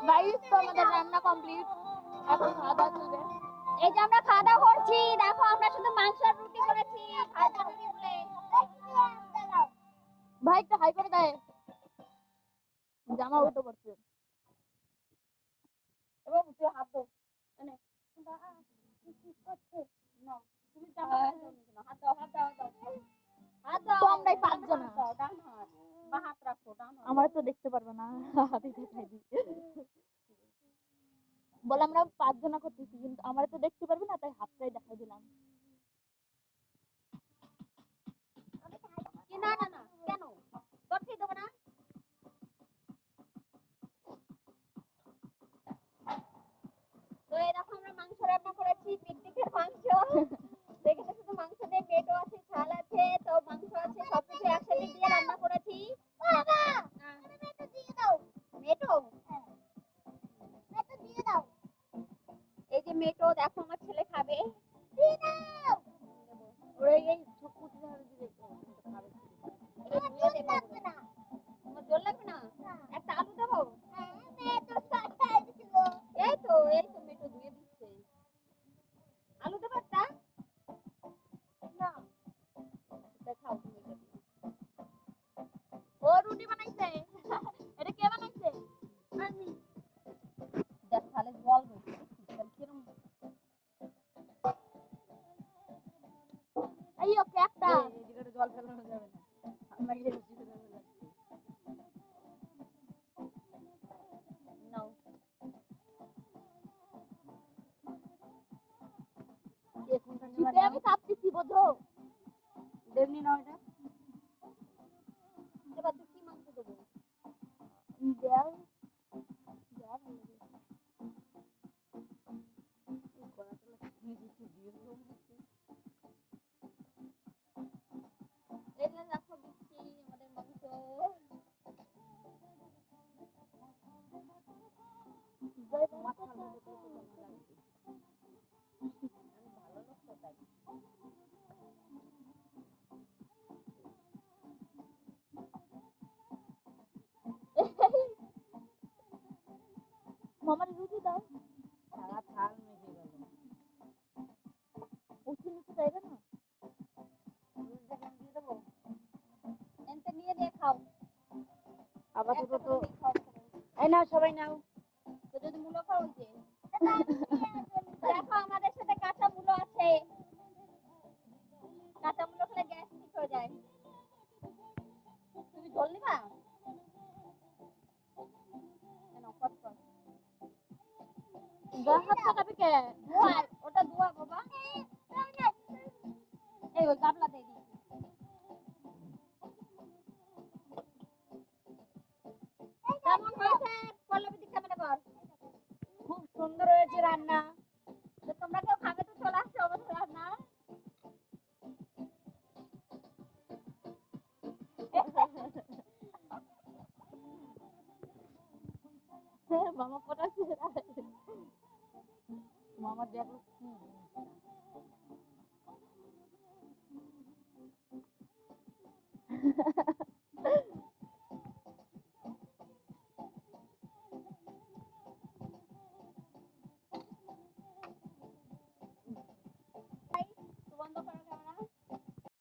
Guys তো আমাদের রান্না কমপ্লিট, এখন খাওয়া দাওয়া চলবে। এই যে আমরা খাওয়া দাওয়া করছি, দেখো আমরা শুধু মাংস আর রুটি করেছি খাওয়ার জন্য বলে। ভাই একটা হাই করে দেয়, জামা উল্টো করছে। এবং তুই হাত দাও, এনে তুমি জামা হাত দাও, হাত দাও, হাত দাও। তো আমরাই পাঁচজন, ডান হাত বা হাত রাখো, ডান হাত। আমার তো দেখতে পারবে না, হাতে দেখাই দিই। বলে আমরা পাঁচজনা করতেছি, কিন্তু আমার তো দেখতে পারবে না, তাই হাতটাই দেখাই দিলাম। না না না, কেন করতে দেবো না? তো এরকম আমরা মাংস রান্না করেছি, পিকনিকের মাংস। দেখেছো শুধু মাংস দিয়ে, পেটও আছে, ঝাল আছে, তো মাংস আছে, সবকিছু একসাথে দিয়ে রান্না করেছি। বাবা মেটো দিয়ে দাও, মেটো মেটো দিয়ে দাও। এই যে মেটো, দেখো আমার ছেলে খাবে, দিয়ে দাও। ওরে এই ছোকুটি ধরে দিলে খাবে। এটা জোর লাগবে না, তোমার জোর লাগবে না। একটা আলু দেবো, মেটো খাই দিছিল। এই তো মেটো ধুয়ে দিচ্ছে। আলু দেবো একটা, না দেখাও তুমি এটা দিয়ে। ও রুটি বানাইছে, এটা কে বানাইছে? আমি দেখ তাহলে জল হয়েছে, কিরম এই ওকে একটা এদিকে জল ফেলানো যাবে না, আমাকে বেশি করে ফেলা নাও। শীতে আমি কাঁপতেছি, বোঝো? দেবনি না ওটা। এবার তুই কি মাংস দেবো? দেয়াল যা ভালো লাগে। এই কড়াটা একটু দিয়ে দেবো। এই যে দেখো দিচ্ছি আমাদের মাংস। মাথার মধ্যে তো জমা লাগছে। আমি ভালো লোক তো তাই। মামার রুটি দাও, সারা থাল মেখে গেল। উঁচু নিচু জায়গা না, রুটিটা কেন দিয়ে দেবো? এনতে নিয়ে দিয়ে খাও। আপাতত একটা তো করে খাও সবাই। এই নাও, সবাই নাও। তো যদি মূলো খাও যে দেখো আমাদের সাথে কাঁচা মূলো আছে, কাঁচা মূলো খেলে গ্যাস ঠিক হয়ে যায়। তুমি জল নিবা? কেন কত কত গা হাত পাকাবি কে? ধোয়া, ওটা ধোয়া বাবা। এই ওই গাবলা দিয়ে দিই। কেমন হয়েছে পল্লবী দি, ক্যামেরা কর। খুব সুন্দর হয়েছে রান্না। তো তোমরা কেউ খাবে তো চলে আসছে আমাদের রান্না। মামা পড়াচ্ছে, মামা দেখলো কি